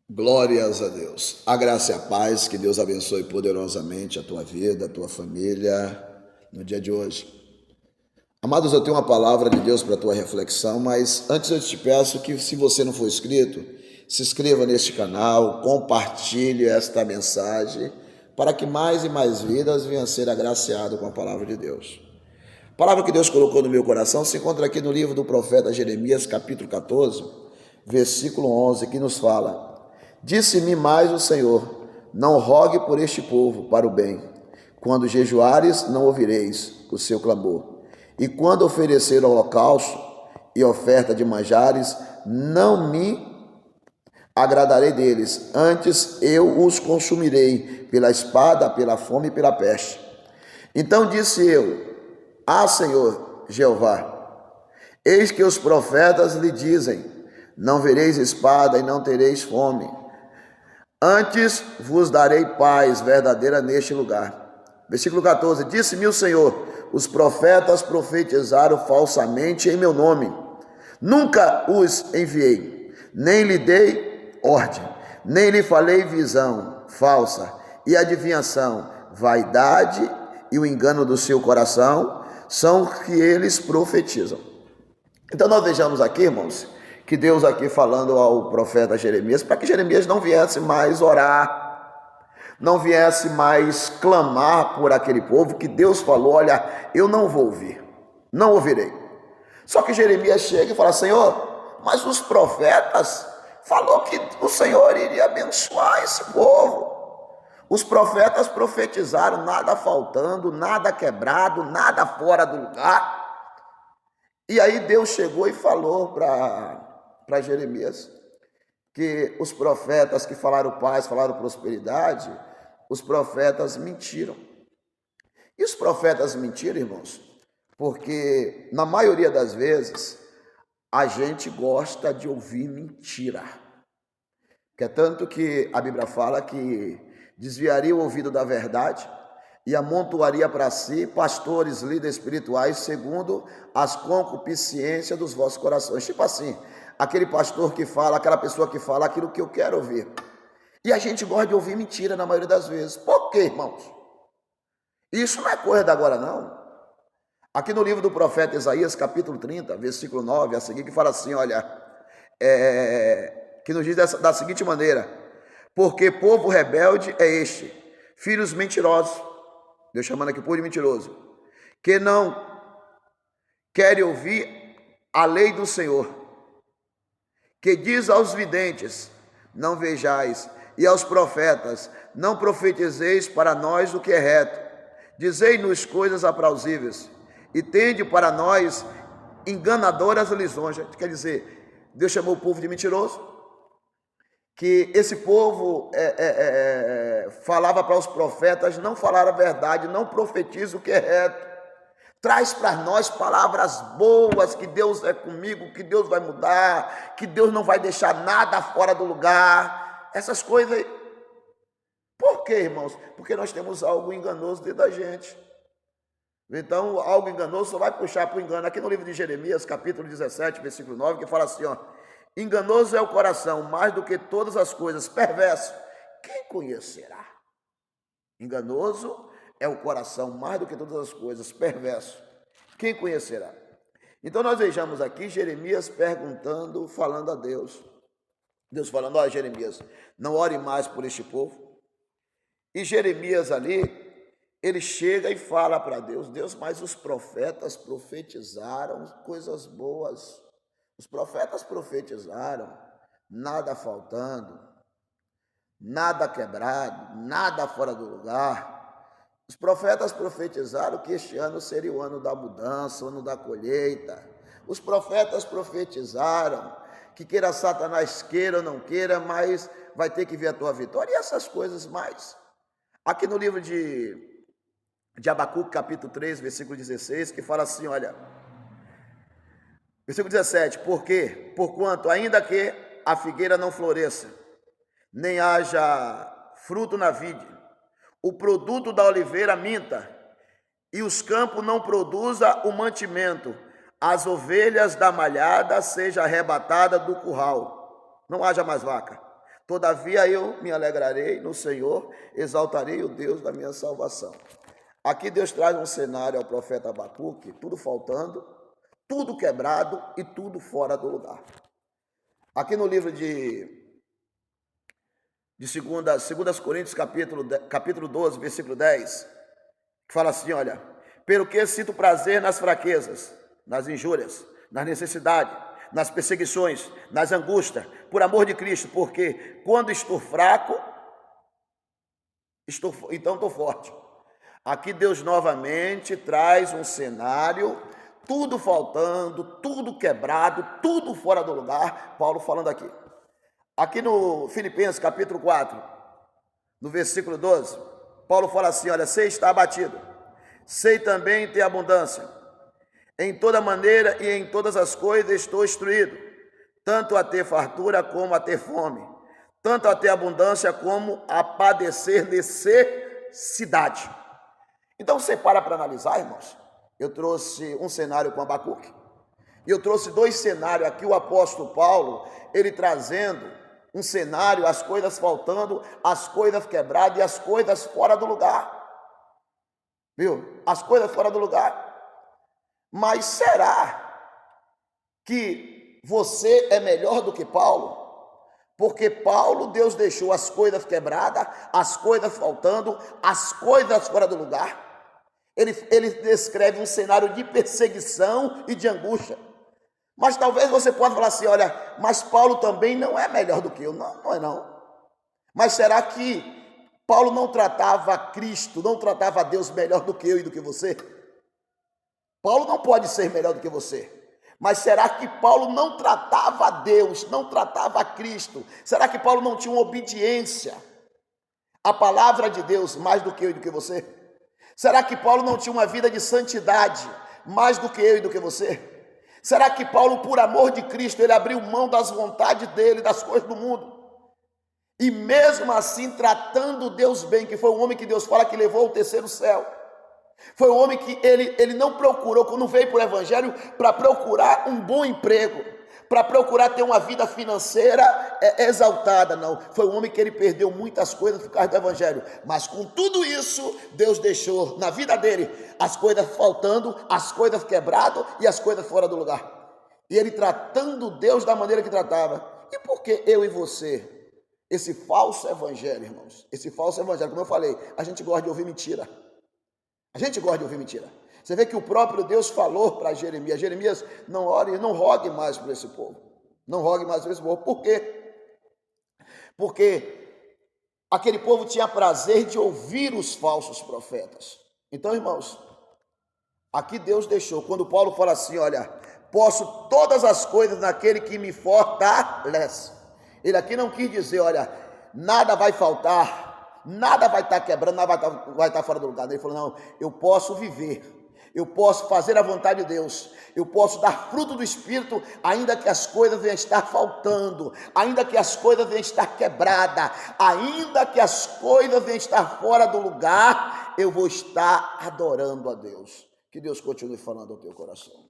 Glórias a Deus. A graça e a paz, que Deus abençoe poderosamente a tua vida, a tua família no dia de hoje. Amados, eu tenho uma palavra de Deus para a tua reflexão, mas antes eu te peço que, se você não for inscrito, se inscreva neste canal, compartilhe esta mensagem para que mais e mais vidas venham a ser agraciadas com a palavra de Deus. A palavra que Deus colocou no meu coração se encontra aqui no livro do profeta Jeremias, capítulo 14, versículo 11, que nos fala: Disse-me mais o Senhor: não rogue por este povo para o bem. Quando jejuares, não ouvireis o seu clamor. E quando oferecer holocausto e oferta de manjares, não me agradarei deles. Antes eu os consumirei pela espada, pela fome e pela peste. Então disse eu: Senhor Jeová, eis que os profetas lhe dizem: não vereis espada e não tereis fome. Antes vos darei paz verdadeira neste lugar. Versículo 14. Disse-me o Senhor: os profetas profetizaram falsamente em meu nome. Nunca os enviei, nem lhe dei ordem, nem lhe falei visão falsa e adivinhação. Vaidade e o engano do seu coração são o que eles profetizam. Então nós vejamos aqui, irmãos, que Deus aqui falando ao profeta Jeremias, para que Jeremias não viesse mais orar, não viesse mais clamar por aquele povo, que Deus falou: olha, eu não vou ouvir, não ouvirei. Só que Jeremias chega e fala: Senhor, mas os profetas falou que o Senhor iria abençoar esse povo. Os profetas profetizaram, nada faltando, nada quebrado, nada fora do lugar. E aí Deus chegou e falou para Jeremias que os profetas que falaram paz, falaram prosperidade, os profetas mentiram. E os profetas mentiram, irmãos, porque na maioria das vezes a gente gosta de ouvir mentira. Que é tanto que a Bíblia fala que desviaria o ouvido da verdade e amontoaria para si pastores, líderes espirituais, segundo as concupiscências dos vossos corações. Tipo assim, aquele pastor que fala, aquela pessoa que fala aquilo que eu quero ouvir. E a gente gosta de ouvir mentira na maioria das vezes. Por quê, irmãos? Isso não é coisa da agora, não. Aqui no livro do profeta Isaías, capítulo 30, versículo 9, a seguir, que fala assim, olha, que nos diz da seguinte maneira: porque povo rebelde é este, filhos mentirosos, Deus chamando aqui o povo de mentiroso, que não querem ouvir a lei do Senhor, que diz aos videntes: não vejais, e aos profetas: não profetizeis para nós o que é reto, dizei-nos coisas aprauzíveis, e tende para nós enganadoras lisonjas. Quer dizer, Deus chamou o povo de mentiroso, que esse povo falava para os profetas não falar a verdade, não profetiza o que é reto. Traz para nós palavras boas, que Deus é comigo, que Deus vai mudar, que Deus não vai deixar nada fora do lugar. Essas coisas. Por quê, irmãos? Porque nós temos algo enganoso dentro da gente. Então, algo enganoso só vai puxar para o engano. Aqui no livro de Jeremias, capítulo 17, versículo 9, que fala assim, ó: enganoso é o coração, mais do que todas as coisas, perverso, quem conhecerá? Enganoso é o coração, mais do que todas as coisas, perverso, quem conhecerá? Então nós vejamos aqui Jeremias perguntando, falando a Deus. Deus falando: ó, Jeremias, não ore mais por este povo. E Jeremias ali, ele chega e fala para Deus: Deus, mas os profetas profetizaram coisas boas. Os profetas profetizaram, nada faltando, nada quebrado, nada fora do lugar. Os profetas profetizaram que este ano seria o ano da mudança, o ano da colheita. Os profetas profetizaram que, queira Satanás queira ou não queira, mas vai ter que vir a tua vitória, e essas coisas mais. Aqui no livro de Abacuque, capítulo 3, versículo 16, que fala assim, olha, versículo 17: porque, porquanto, ainda que a figueira não floresça, nem haja fruto na vide, o produto da oliveira minta, e os campos não produza o mantimento, as ovelhas da malhada seja arrebatada do curral, não haja mais vaca, Todavia eu me alegrarei no Senhor, exaltarei o Deus da minha salvação. Aqui Deus traz um cenário ao profeta Abacuque, tudo faltando, tudo quebrado e tudo fora do lugar. Aqui no livro de 2 Coríntios, capítulo 12, versículo 10, que fala assim, olha, pelo que sinto prazer nas fraquezas, nas injúrias, nas necessidades, nas perseguições, nas angústias, por amor de Cristo, porque quando estou fraco, então estou forte. Aqui Deus novamente traz um cenário, tudo faltando, tudo quebrado, tudo fora do lugar, Paulo falando aqui. Aqui no Filipenses capítulo 4, no versículo 12, Paulo fala assim, olha, sei estar abatido, sei também ter abundância, em toda maneira e em todas as coisas estou instruído, tanto a ter fartura como a ter fome, tanto a ter abundância como a padecer necessidade. Então você para analisar, irmãos. Eu trouxe um cenário com Abacuque, e eu trouxe dois cenários aqui, o apóstolo Paulo, ele trazendo um cenário, as coisas faltando, as coisas quebradas e as coisas fora do lugar. Viu? As coisas fora do lugar. Mas será que você é melhor do que Paulo? Porque Paulo, Deus deixou as coisas quebradas, as coisas faltando, as coisas fora do lugar. Ele descreve um cenário de perseguição e de angústia. Mas talvez você possa falar assim, olha, mas Paulo também não é melhor do que eu. Não, não é não. Mas será que Paulo não tratava Cristo, não tratava Deus melhor do que eu e do que você? Paulo não pode ser melhor do que você. Mas será que Paulo não tratava Deus, não tratava Cristo? Será que Paulo não tinha uma obediência à palavra de Deus mais do que eu e do que você? Será que Paulo não tinha uma vida de santidade mais do que eu e do que você? Será que Paulo, por amor de Cristo, ele abriu mão das vontades dele, das coisas do mundo? E mesmo assim, tratando Deus bem, que foi o homem que Deus fala que levou ao terceiro céu. Foi o homem que ele não procurou, quando veio para o evangelho, para procurar um bom emprego, para procurar ter uma vida financeira exaltada, não. Foi um homem que ele perdeu muitas coisas por causa do evangelho, mas com tudo isso, Deus deixou na vida dele as coisas faltando, as coisas quebradas e as coisas fora do lugar. E ele tratando Deus da maneira que tratava. E por que eu e você, esse falso evangelho, irmãos, esse falso evangelho, como eu falei, a gente gosta de ouvir mentira. A gente gosta de ouvir mentira. Você vê que o próprio Deus falou para Jeremias, Jeremias, não ore, não rogue mais por esse povo. Não rogue mais por esse povo. Por quê? Porque aquele povo tinha prazer de ouvir os falsos profetas. Então, irmãos, aqui Deus deixou, quando Paulo fala assim, olha, posso todas as coisas naquele que me fortalece. Ele aqui não quis dizer, olha, nada vai faltar, nada vai estar quebrando, nada vai estar fora do lugar. Ele falou, não, eu posso viver, eu posso fazer a vontade de Deus, eu posso dar fruto do Espírito, ainda que as coisas venham estar faltando, ainda que as coisas venham estar quebradas, ainda que as coisas venham estar fora do lugar, eu vou estar adorando a Deus. Que Deus continue falando ao teu coração.